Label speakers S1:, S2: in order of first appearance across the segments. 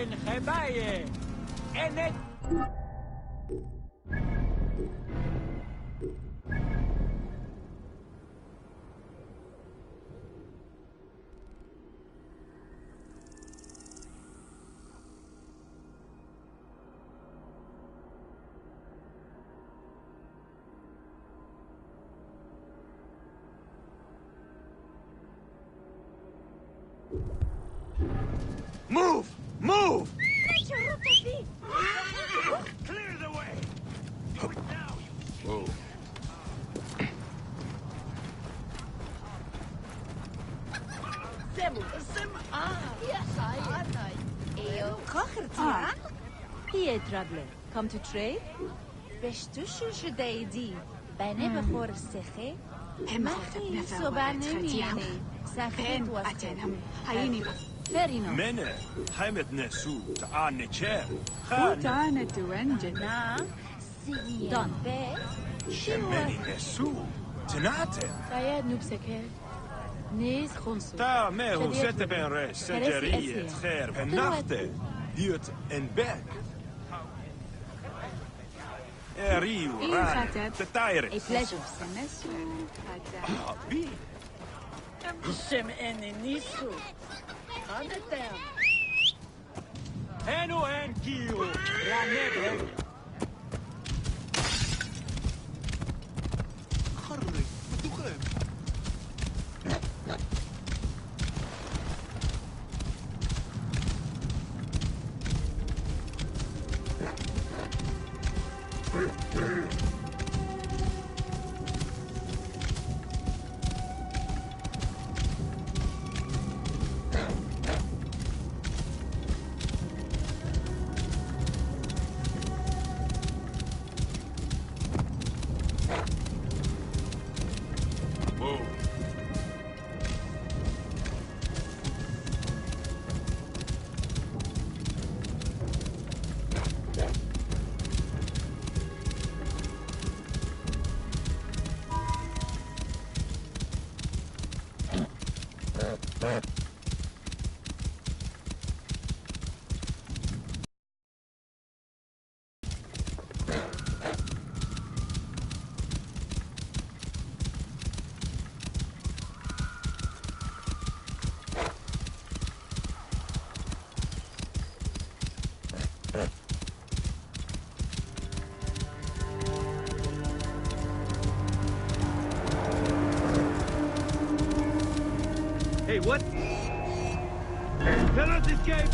S1: en gebaye. En het...
S2: Move! Move!
S1: Clear the way! Do it now, you...
S2: Whoa.
S3: Here, traveler. Come to trade? بشتوشوش دایدی. بنه بخور سخه. مخی صبح نمیانی. سخت واسه.
S4: هايني
S3: فرینو.
S2: منه حمد نسو تعال نشير
S4: تعال توانجن
S3: نا. دان به.
S2: شمني نسو تناتن
S3: باید نوبسکه. نیز خونسو.
S2: تا ما هو ستبن ريس سجرية خير بناخته ديوت ان بك ريو ران تتايرس
S3: A pleasure.
S2: بي
S1: Shem en nisu. Anetem. Enu en kiu. La nebe.
S2: خرج دخان
S1: Hey, what? Cannot escape!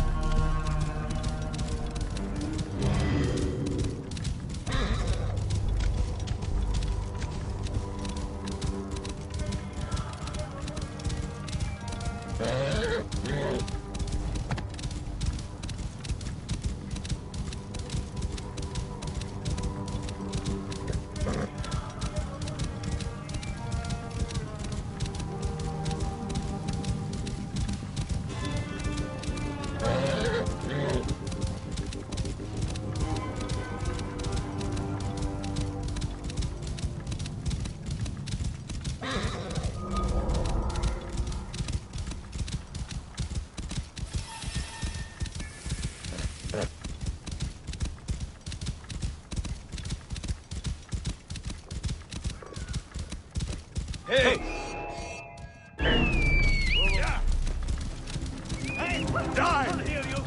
S2: Hey! Yeah! Hey! Die! I hear you!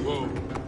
S2: Whoa.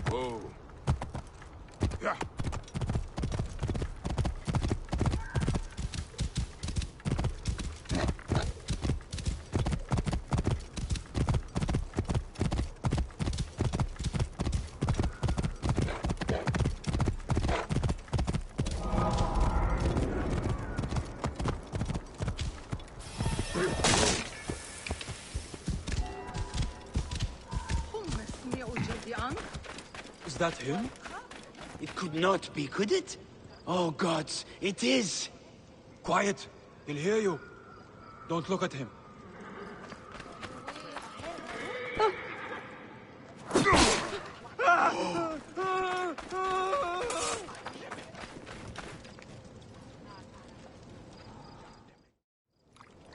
S5: Whoa. Yeah.
S2: Is that him?
S6: It could not be, could it? Oh gods, it is!
S2: Quiet! He'll hear you. Don't look at him.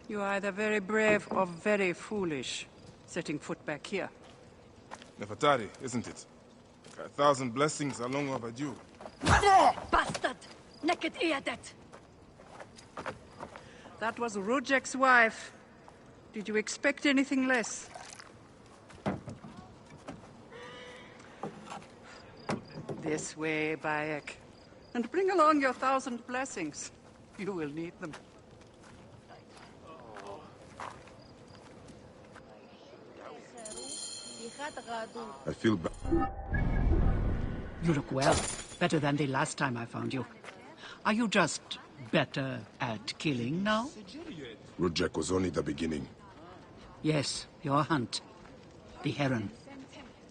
S7: You are either very brave or very foolish, setting foot back here.
S5: Nefertari, isn't it? 1,000 blessings are long overdue.
S3: Bastard! Naked Eadet!
S7: That was Rujek's wife. Did you expect anything less? This way, Bayek. And bring along your 1,000 blessings. You will need them.
S5: I feel bad.
S7: You look well. Better than the last time I found you. Are you just better at killing now?
S5: Rujek was only the beginning.
S7: Yes, your hunt. The Heron.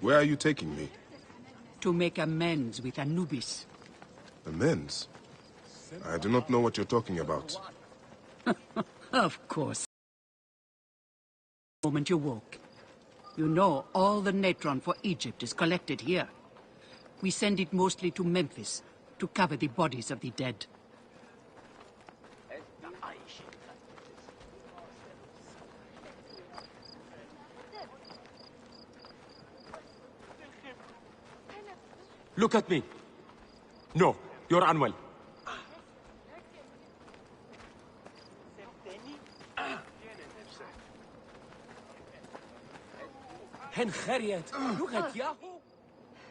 S5: Where are you taking me?
S7: To make amends with Anubis.
S5: Amends? I do not know what you're talking about.
S7: Of course. The moment you woke. You know all the natron for Egypt is collected here. We send it mostly to Memphis, to cover the bodies of the dead.
S2: Look at me. No, you're unwell.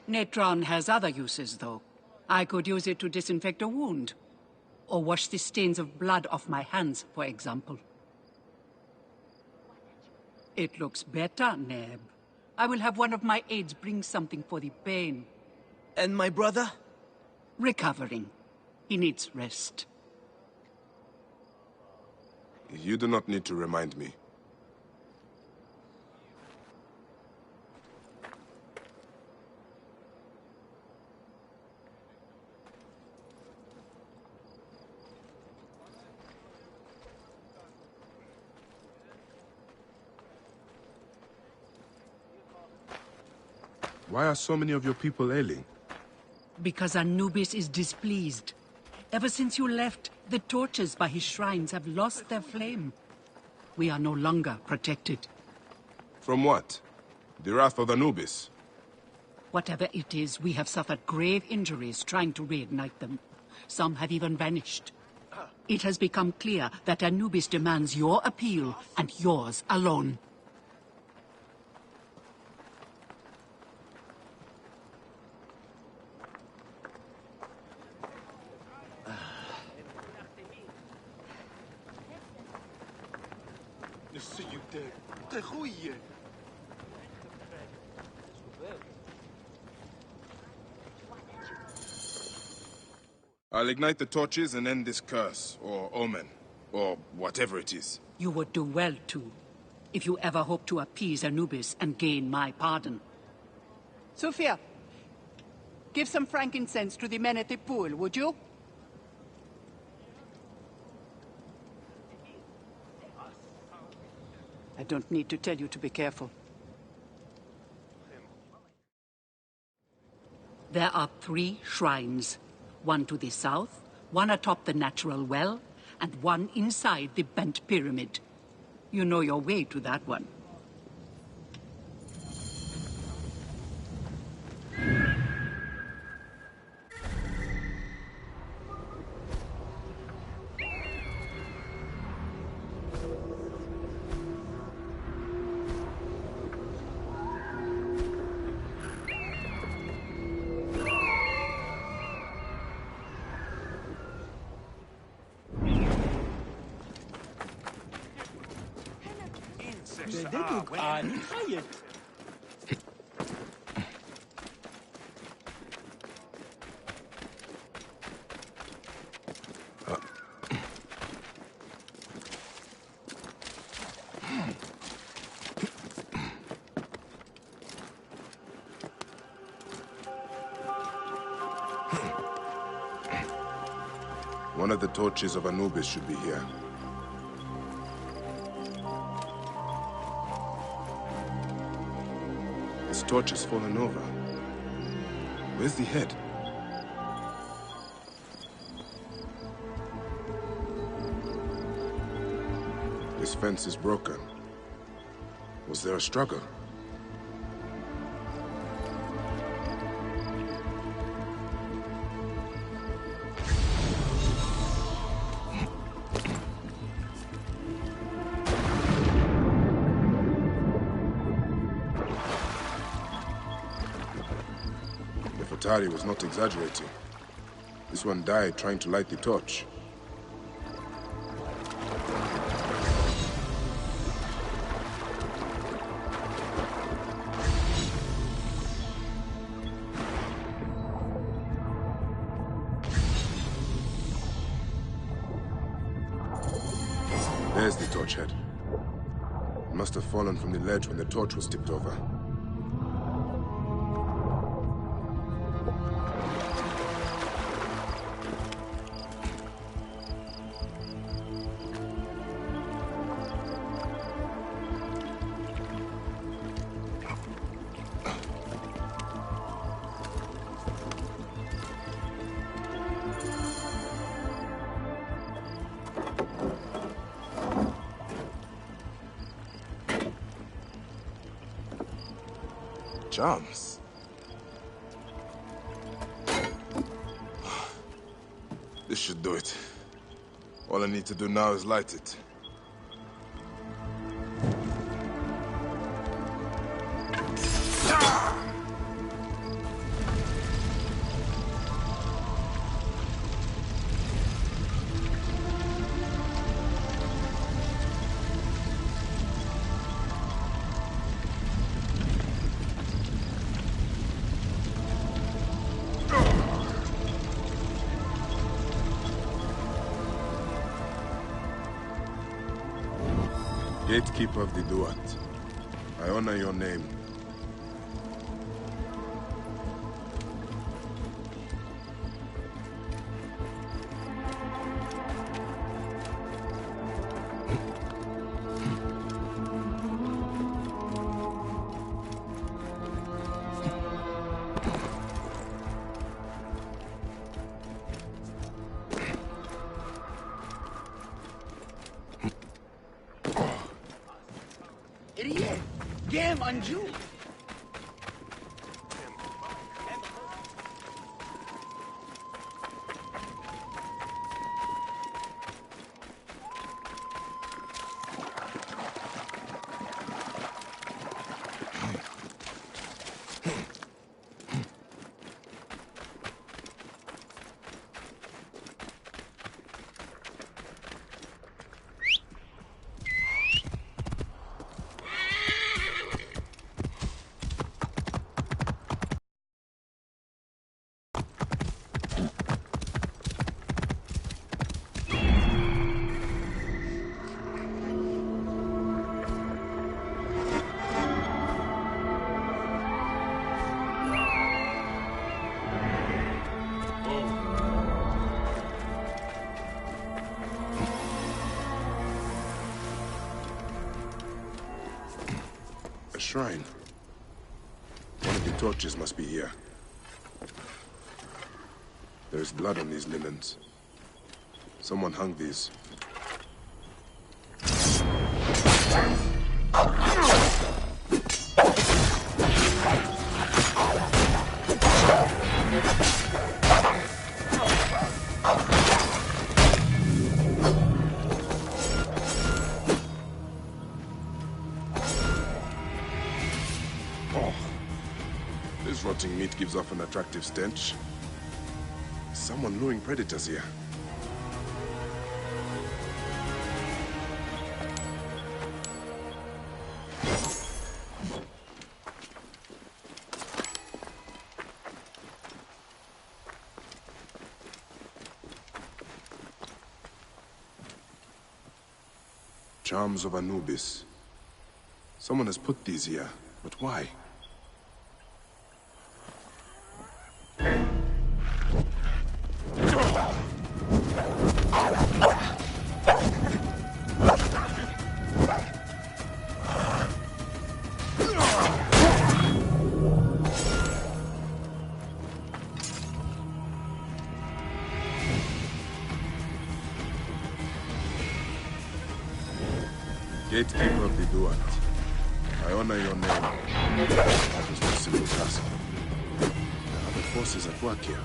S7: Natron has other uses, though. I could use it to disinfect a wound. Or wash the stains of blood off my hands, for example. It looks better, Neb. I will have one of my aides bring something for the pain.
S6: And my brother?
S7: Recovering. He needs rest.
S5: You do not need to remind me. Why are so many of your people ailing?
S7: Because Anubis is displeased. Ever since you left, the torches by his shrines have lost their flame. We are no longer protected.
S5: From what? The wrath of Anubis?
S7: Whatever it is, we have suffered grave injuries trying to reignite them. Some have even vanished. It has become clear that Anubis demands your appeal, and yours alone.
S5: I'll ignite the torches and end this curse, or omen, or whatever it is.
S7: You would do well to, if you ever hope to appease Anubis and gain my pardon. Sophia, give some frankincense to the men at the pool, would you? I don't need to tell you to be careful. There are 3 shrines. One to the south, one atop the natural well, and one inside the bent pyramid. You know your way to that one.
S6: man. Try it.
S5: One of the torches of Anubis should be here. This torch has fallen over. Where's the head? This fence is broken. Was there a struggle? Nefertari was not exaggerating. This one died trying to light the torch. There's the torch head. It must have fallen from the ledge when the torch was tipped over. Charms. This should do it. All I need to do now is light it. Gatekeeper of the Duat, I honor your name.
S6: Idiot! Game Anju!
S5: Shrine. One of the torches must be here. There is blood on these linens. Someone hung these. This rotting meat gives off an attractive stench. Someone luring predators here. Charms of Anubis. Someone has put these here, but why? Gatekeeper of the Duat, I honor your name. That was no simple task. There are other forces at work here.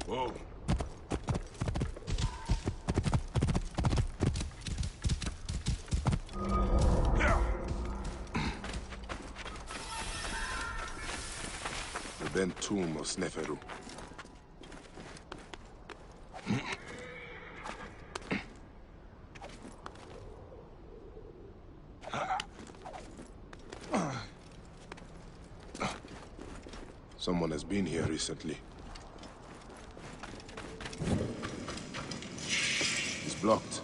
S5: Whoa. The bent tomb of Sneferu. Someone has been here recently. It's blocked.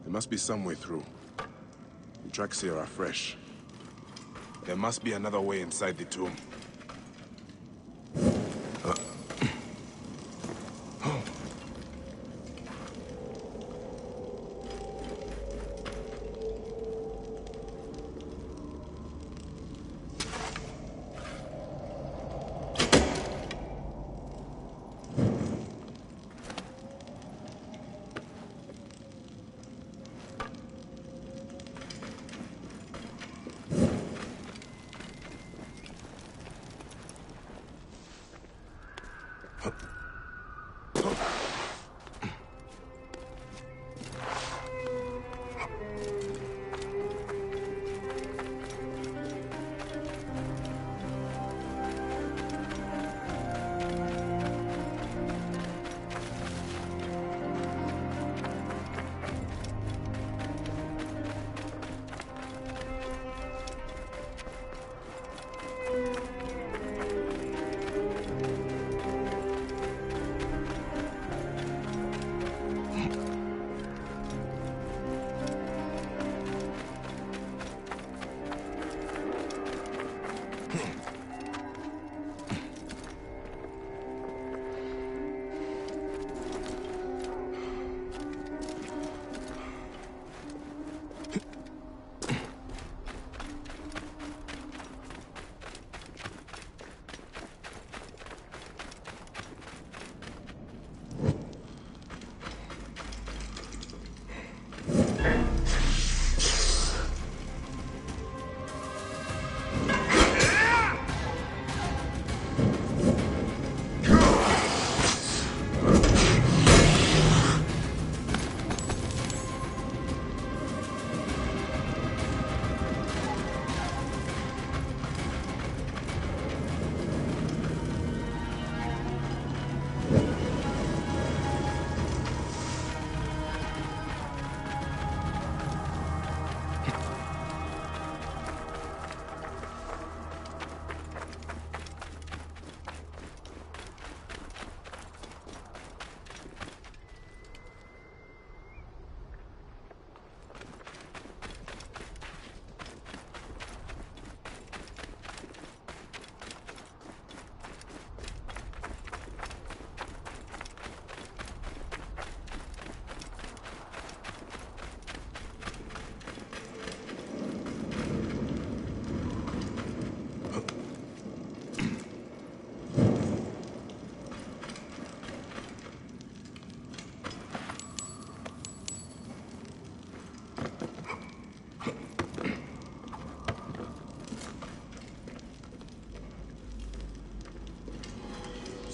S5: There must be some way through. The tracks here are fresh. There must be another way inside the tomb.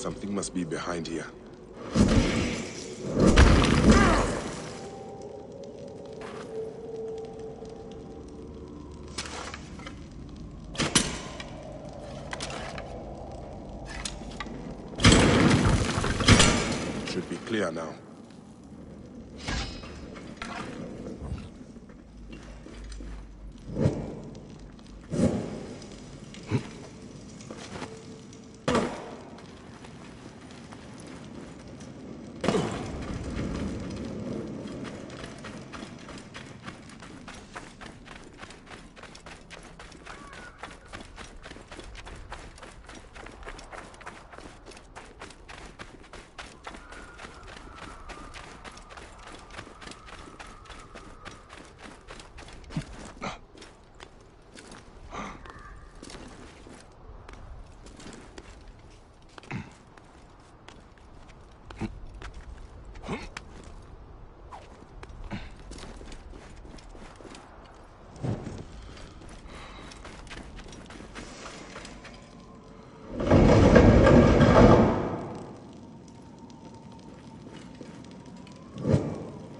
S5: Something must be behind here. Should be clear now.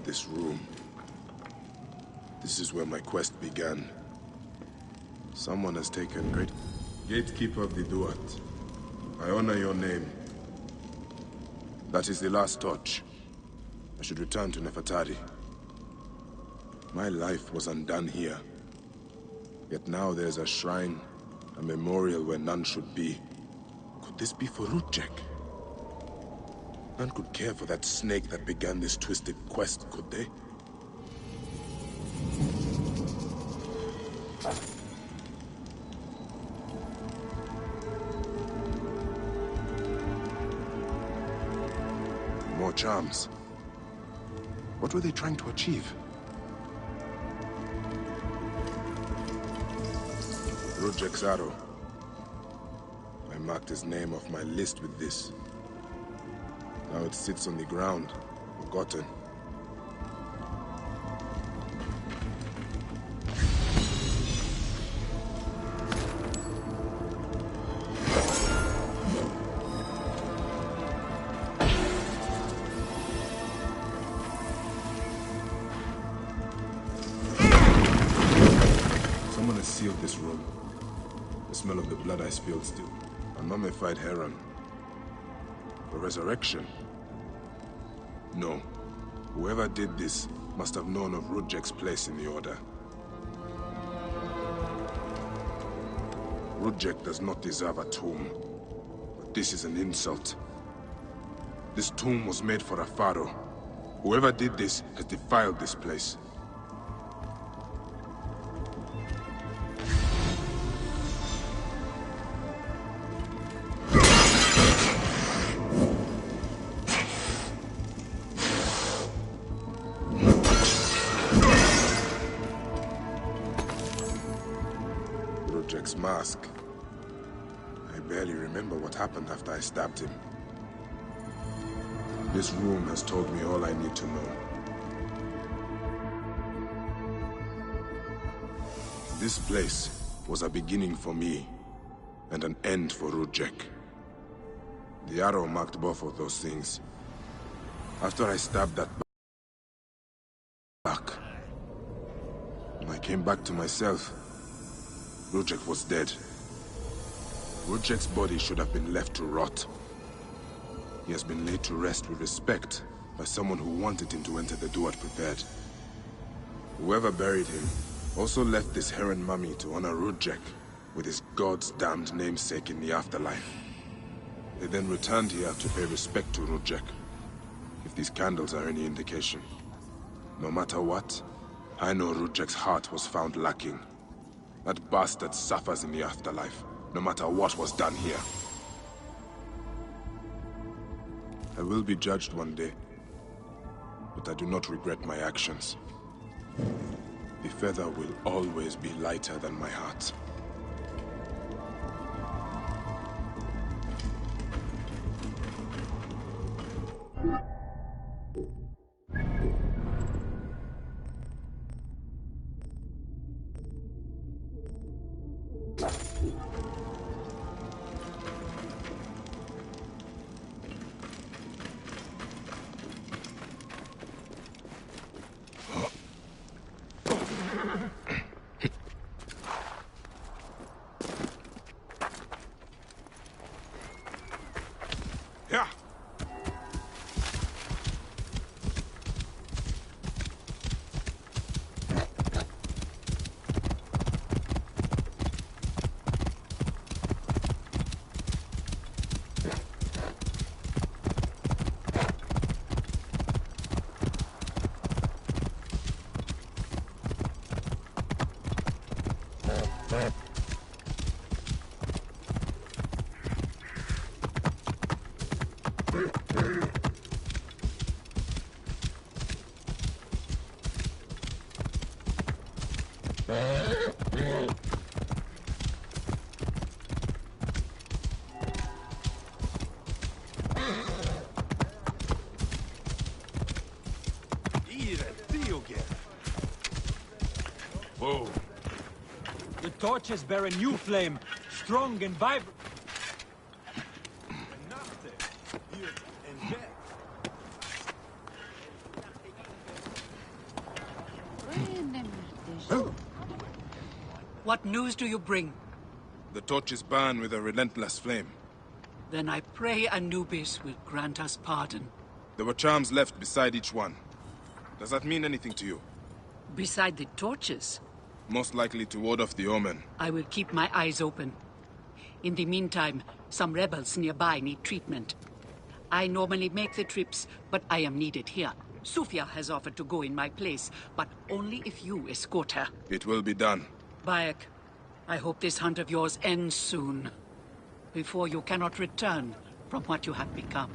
S5: This room. This is where my quest began. Someone has taken great... Gatekeeper of the Duat. I honor your name. That is the last torch. I should return to Nefertari. My life was undone here. Yet now there's a shrine, a memorial where none should be. Could this be for Rudjek? None could care for that snake that began this twisted quest, could they? More charms. What were they trying to achieve? Rudjek's arrow. I marked his name off my list with this. Now it sits on the ground, forgotten. Someone has sealed this room. The smell of the blood I spilled still. A mummified heron. A resurrection? No. Whoever did this must have known of Rudjek's place in the Order. Rudjek does not deserve a tomb. But this is an insult. This tomb was made for a pharaoh. Whoever did this has defiled this place. Rudjek's mask. I barely remember what happened after I stabbed him. This room has told me all I need to know. This place was a beginning for me, and an end for Rudjek. The arrow marked both of those things. After I stabbed that back, when I came back to myself, Rudjek was dead. Rudjek's body should have been left to rot. He has been laid to rest with respect by someone who wanted him to enter the Duat prepared. Whoever buried him also left this heron mummy to honor Rudjek with his god's damned namesake in the afterlife. They then returned here to pay respect to Rudjek, if these candles are any indication. No matter what, I know Rudjek's heart was found lacking. That bastard suffers in the afterlife, no matter what was done here. I will be judged one day, but I do not regret my actions. The feather will always be lighter than my heart. Whoa.
S1: The torches bear a new flame, strong and vibrant.
S2: Nachte, wird entdeckt.
S7: What news do you bring?
S5: The torches burn with a relentless flame.
S7: Then I pray Anubis will grant us pardon.
S5: There were charms left beside each one. Does that mean anything to you?
S7: Beside the torches,
S5: Most likely to ward off the omen.
S7: I will keep my eyes open. In the meantime, some rebels nearby need treatment. I normally make the trips, but I am needed here. Sufia has offered to go in my place, but only if you escort her.
S5: It will be done.
S7: Bayek, I hope this hunt of yours ends soon, before you cannot return from what you have become.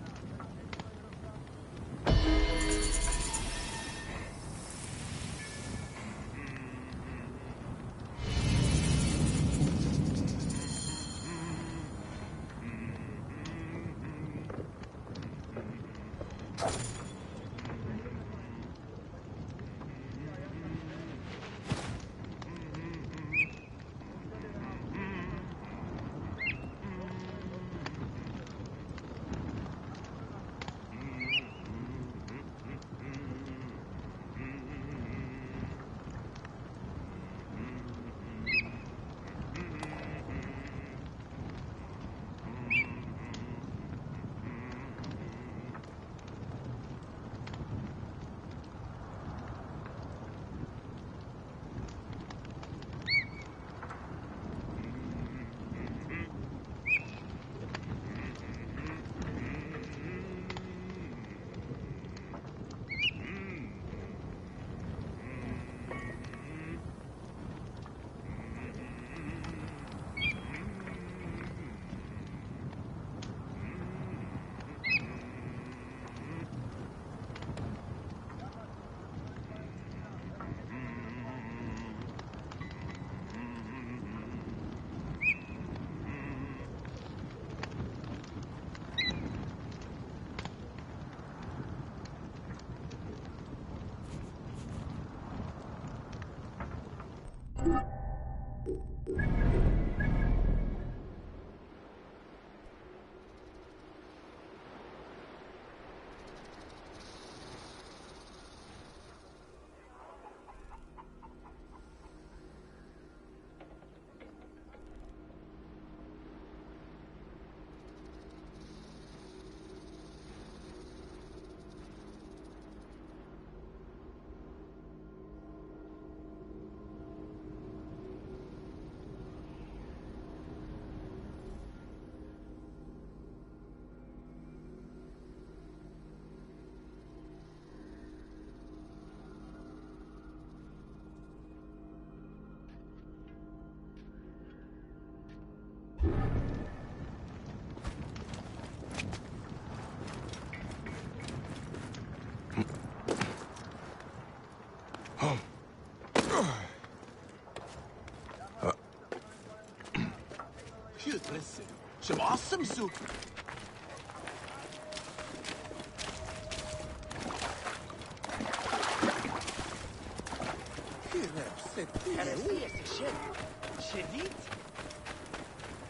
S1: Some awesome soup.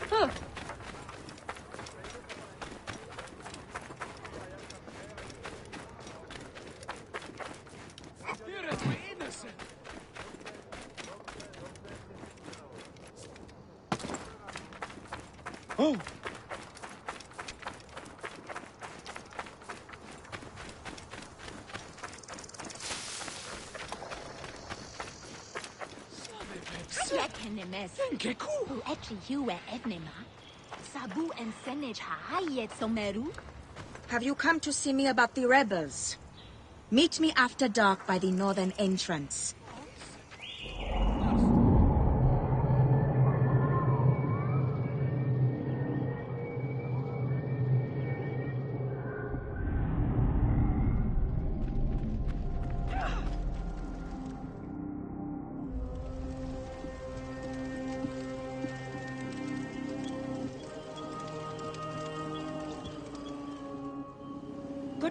S5: Oh!
S8: Have you come to see me about the rebels? Meet me after dark by the northern entrance.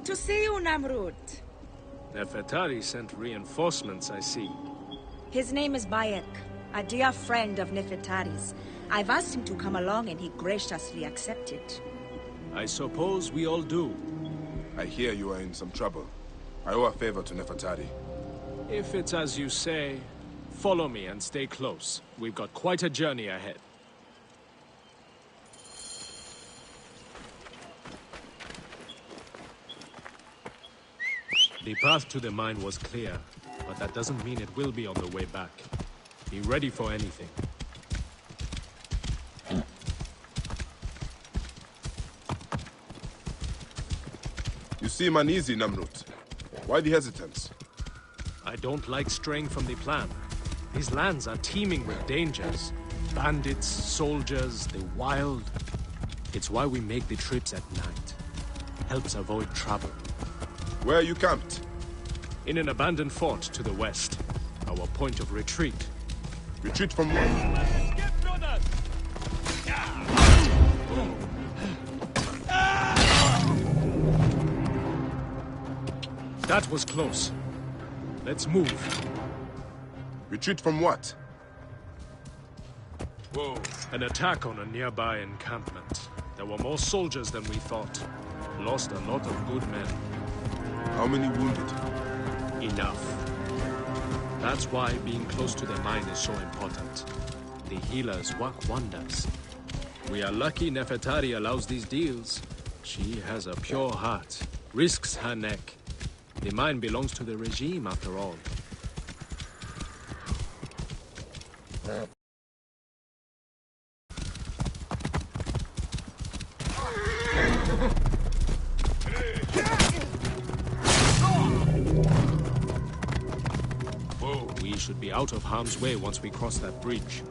S8: Good to see you, Namrud.
S9: Nefertari sent reinforcements, I see.
S8: His name is Bayek, a dear friend of Nefertari's. I've asked him to come along and he graciously accepted.
S9: I suppose we all do.
S5: I hear you are in some trouble. I owe a favor to Nefertari.
S9: If it's as you say, follow me and stay close. We've got quite a journey ahead. The path to the mine was clear, but that doesn't mean it will be on the way back. Be ready for anything.
S5: You seem uneasy, Namrud. Why the hesitance?
S9: I don't like straying from the plan. These lands are teeming with dangers. Bandits, soldiers, the wild. It's why we make the trips at night. Helps avoid trouble.
S5: Where are you camped?
S9: In an abandoned fort to the west. Our point of retreat.
S5: Retreat from where?
S9: That was close. Let's move.
S5: Retreat from what?
S9: Whoa. An attack on a nearby encampment. There were more soldiers than we thought. Lost a lot of good men.
S5: How many wounded?
S9: Enough. That's why being close to the mine is so important. The healers work wonders. We are lucky Nefertari allows these deals. She has a pure heart. Risks her neck. The mine belongs to the regime, after all. We should be out of harm's way once we cross that bridge.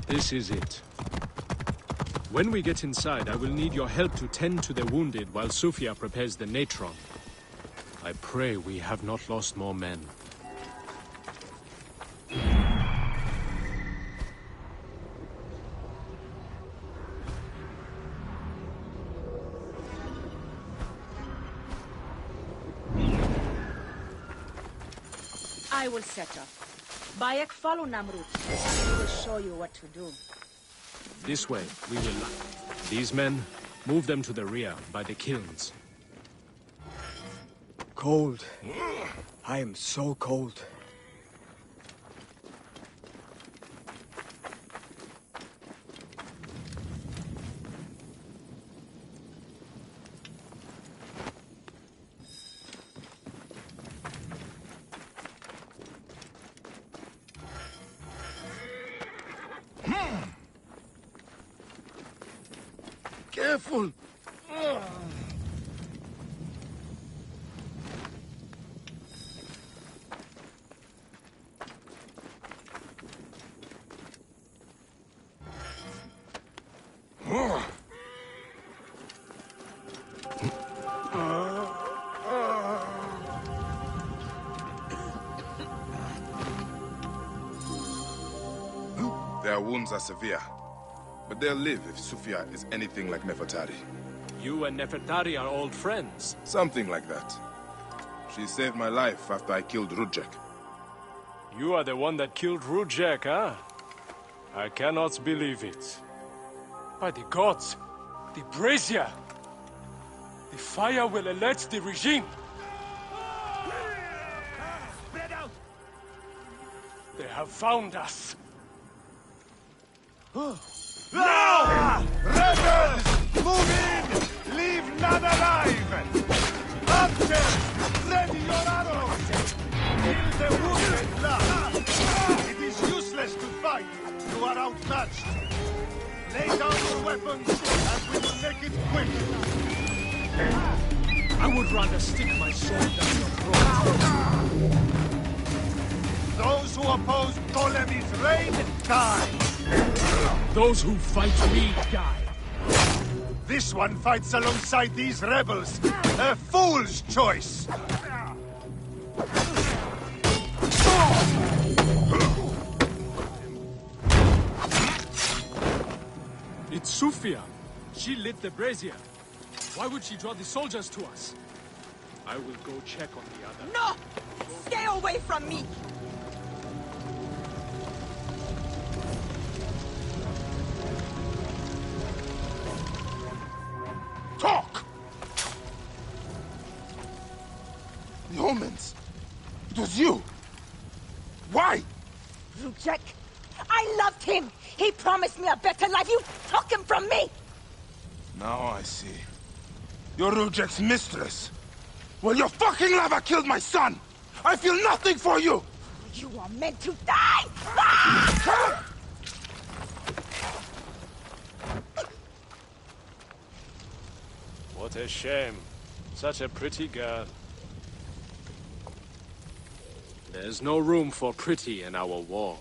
S9: This is it. When we get inside, I will need your help to tend to the wounded while Sufia prepares the natron. I pray we have not lost more men.
S8: I will set up. Bayek, follow Namrud. He will show you what to do.
S9: This way, we will. These men, move them to the rear, by the kilns.
S10: Cold. I am so cold.
S5: Careful! Their wounds are severe. But they'll live if Sufia is anything like Nefertari.
S9: You and Nefertari are old friends.
S5: Something like that. She saved my life after I killed Rudjek.
S9: You are the one that killed Rudjek, huh? I cannot believe it. By the gods, the brazier! The fire will alert the regime!
S2: Spread out!
S9: They have found us!
S2: Now! Rebels! Move in! Leave none alive! Archers! Ready your arrows! Kill the wounded last! It is useless to fight! You are outmatched! Lay down your weapons, and we will make it quick!
S9: I would rather stick my sword down your throat.
S2: Those who oppose Ptolemy's reign die.
S9: Those who fight me die.
S2: This one fights alongside these rebels. A fool's choice.
S9: It's Sufia. She lit the brazier. Why would she draw the soldiers to us? I will go check on the other.
S8: No! Stay away from me!
S5: Talk! The omens. It was you. Why?
S8: Rujek, I loved him! He promised me a better life! You took him from me!
S5: Now I see. You're Rujek's mistress. Well, your fucking lava killed my son! I feel nothing for you!
S8: You are meant to die! Ah!
S9: What a shame. Such a pretty girl. There's no room for pretty in our war.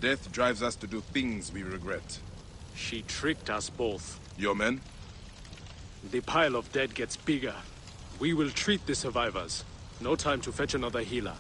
S5: Death drives us to do things we regret.
S9: She tricked us both.
S5: Your men?
S9: The pile of dead gets bigger. We will treat the survivors. No time to fetch another healer.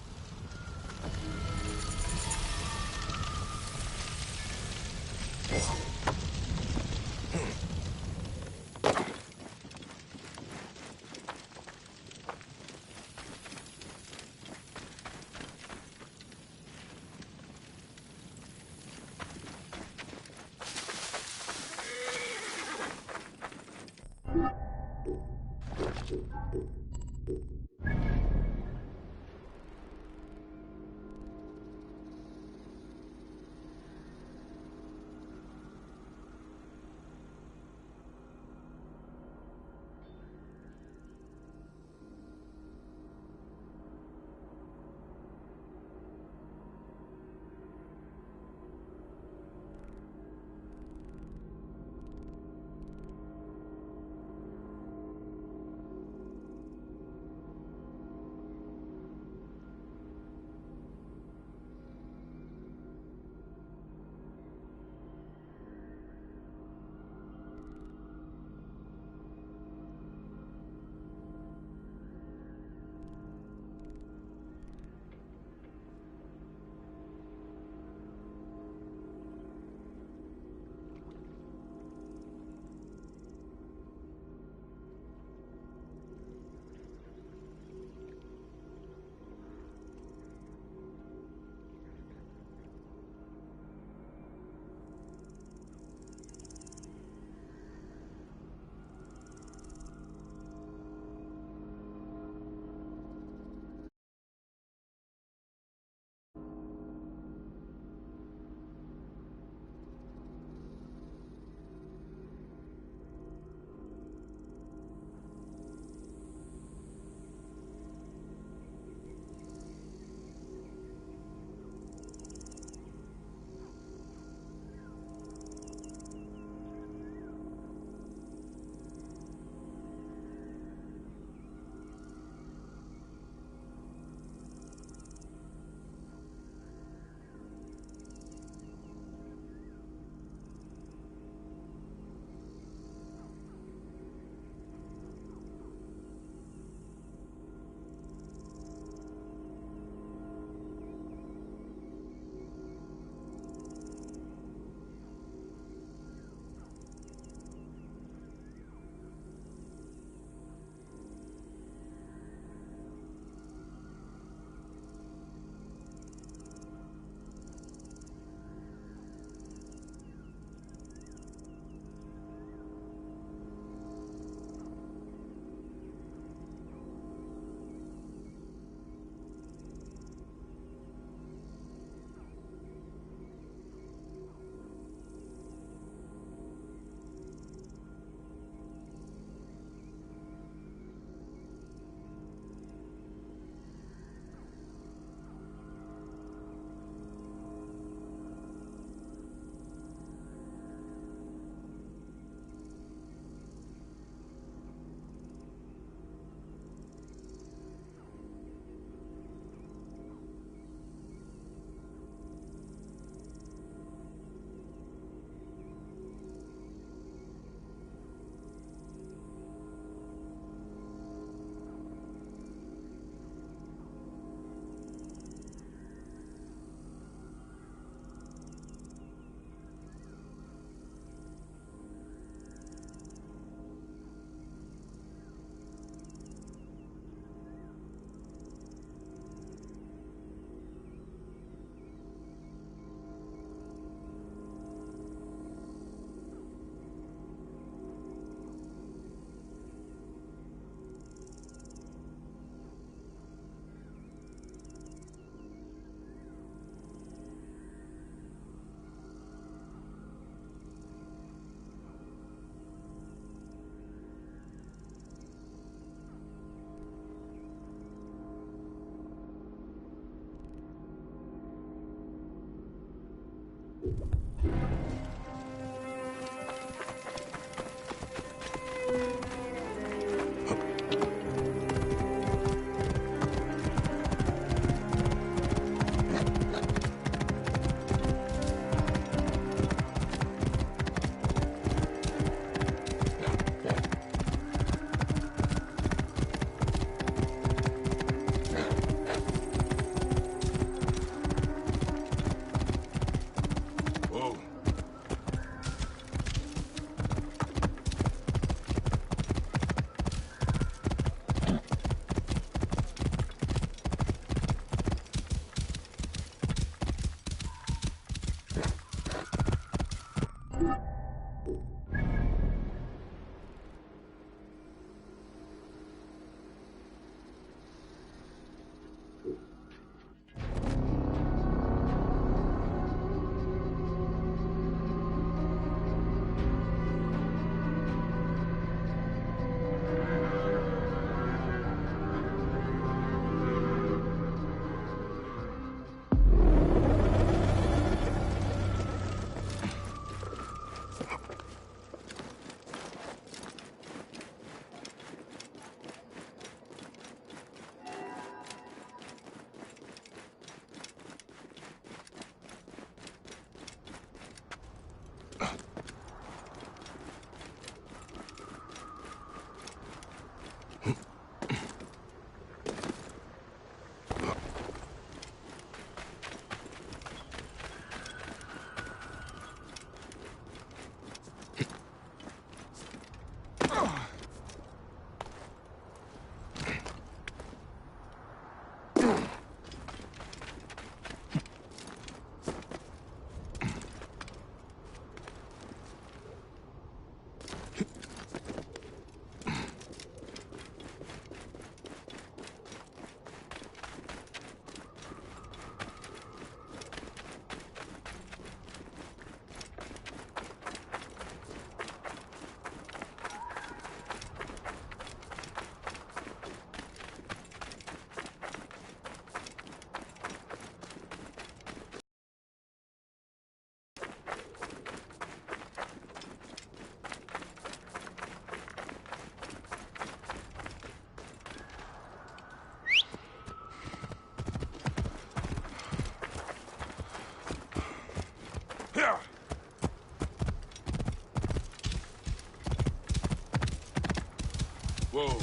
S5: Whoa.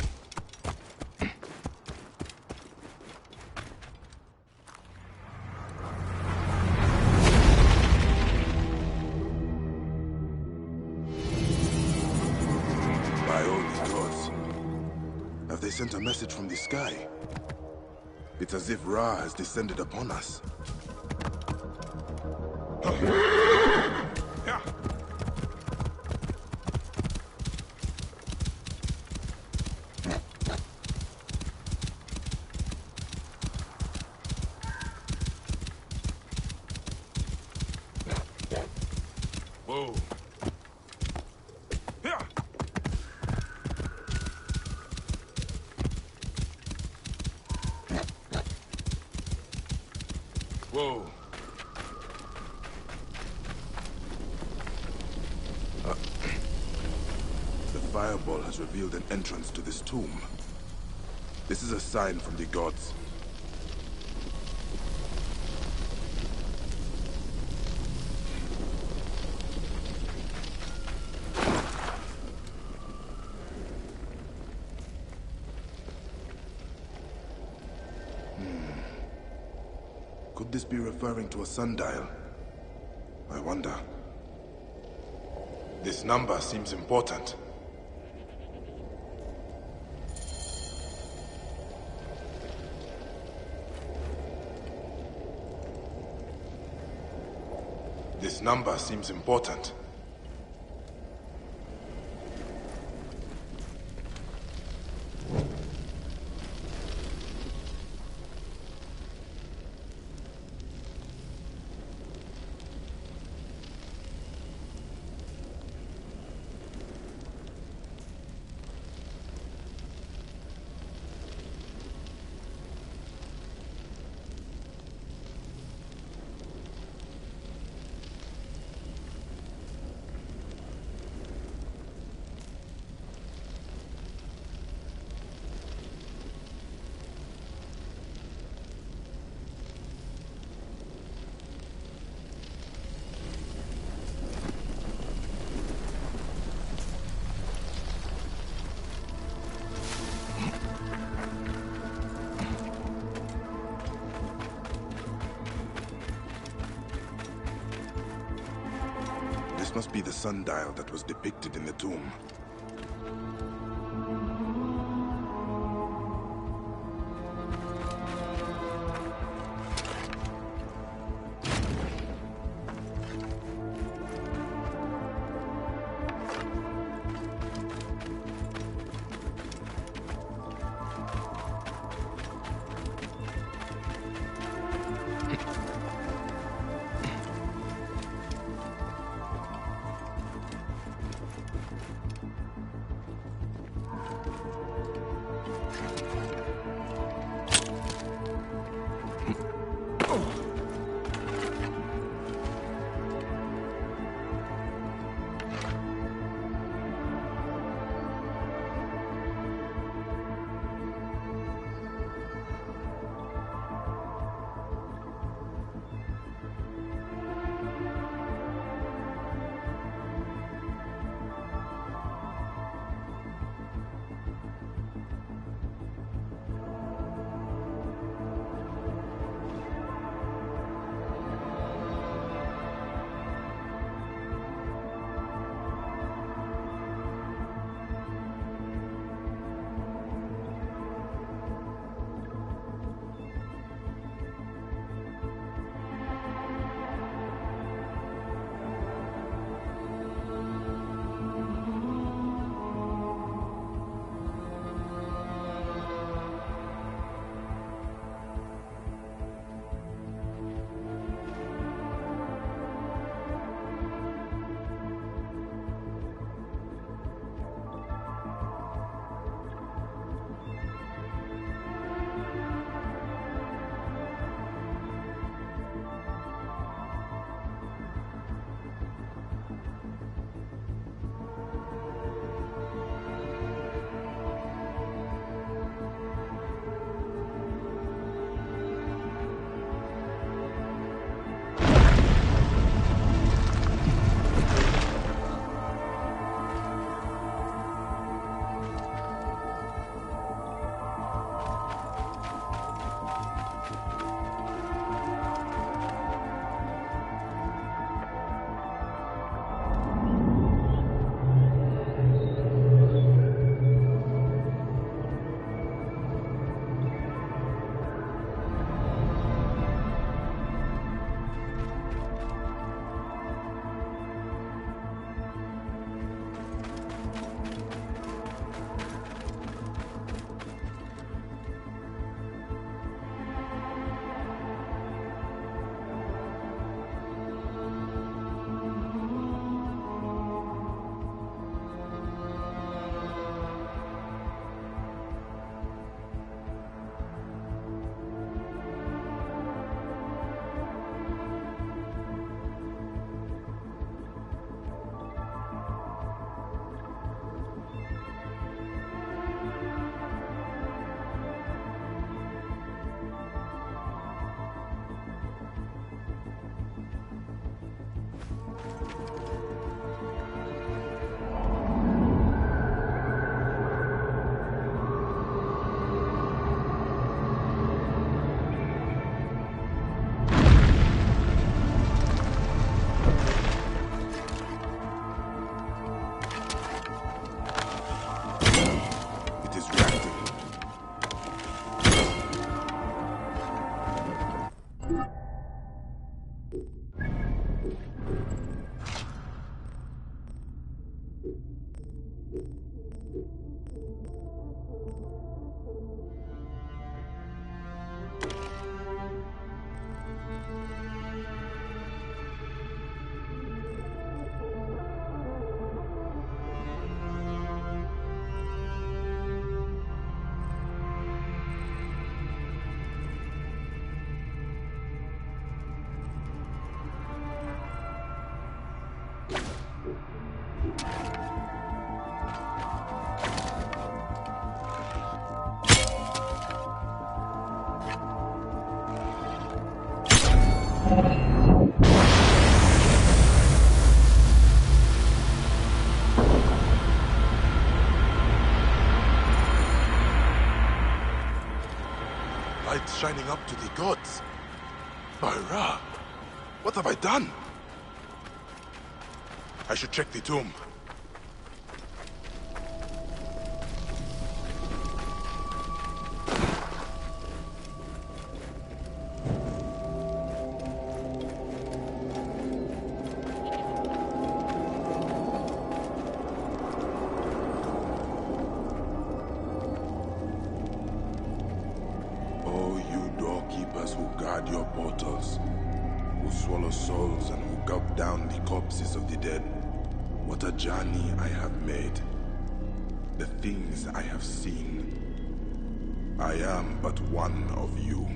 S5: By all the gods. Have they sent a message from the sky? It's as if Ra has descended upon us. Whoa. Whoa. The fireball has revealed an entrance to this tomb. This is a sign from the gods. Could this be referring to a sundial? I wonder. This number seems important. This number seems important. This must be the sundial that was depicted in the tomb. Light shining up to the gods. By Ra, what have I done? I should check the tomb. Who guard your portals, who swallow souls and who gulp down the corpses of the dead. What a journey I have made. The things I have seen. I am but one of you.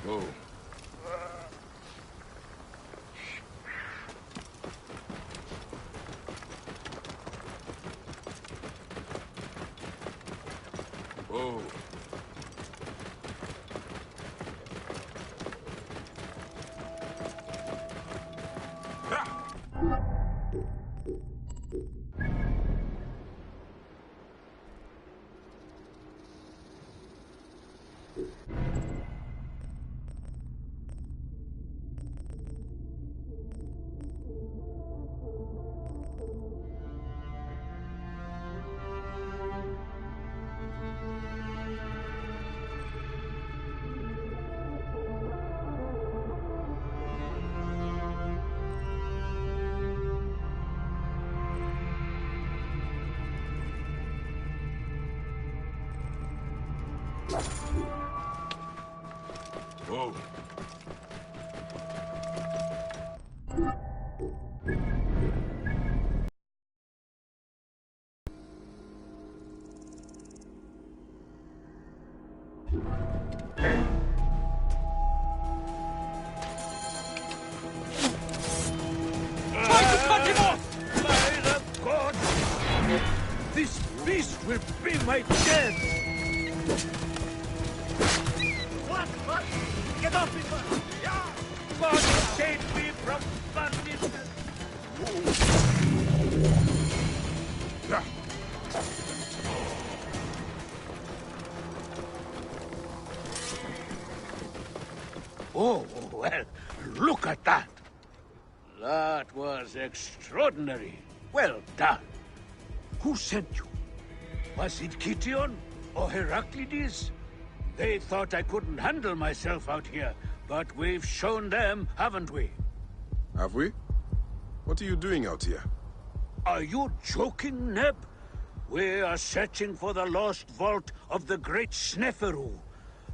S5: Whoa. Whoa. Whoa.
S1: Try to cut him off!
S2: By the gods! This beast will be my death! What? Get off me! God save me from bandits!
S5: Yeah.
S2: Oh, well, look at that! That was extraordinary. Well done. Who sent you? Was it Kition or Heraclides? They thought I couldn't handle myself out here, but we've shown them, haven't we?
S5: Have we? What are you doing out here?
S2: Are you joking, Neb? We are searching for the lost vault of the great Sneferu,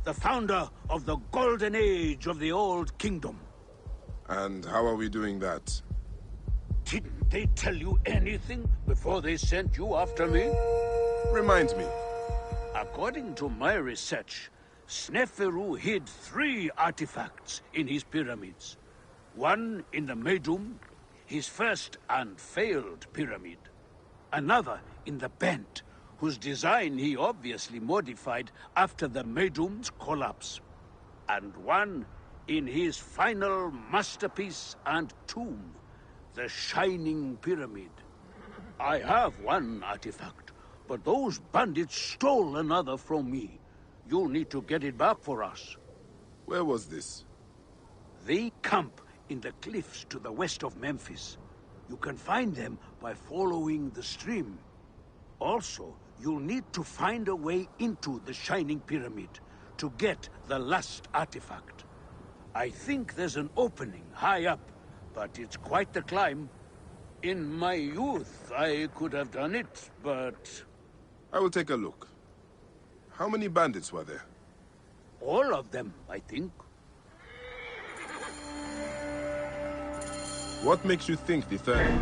S2: the founder of the golden age of the Old Kingdom.
S5: And how are we doing that?
S2: Didn't they tell you anything before they sent you after me?
S5: Remind me.
S2: According to my research, Sneferu hid 3 artifacts in his pyramids. One in the Medum, his first and failed pyramid. Another in the Bent, whose design he obviously modified after the Medum's collapse. And one in his final masterpiece and tomb, the Shining Pyramid. I have one artifact, but those bandits stole another from me. You'll need to get it back for us.
S5: Where was this?
S2: They camp in the cliffs to the west of Memphis. You can find them by following the stream. Also, you'll need to find a way into the Shining Pyramid to get the last artifact. I think there's an opening high up, but it's quite the climb. In my youth, I could have done it, but...
S5: I will take a look. How many bandits were there?
S2: all of them, I think.
S5: What makes you think the third?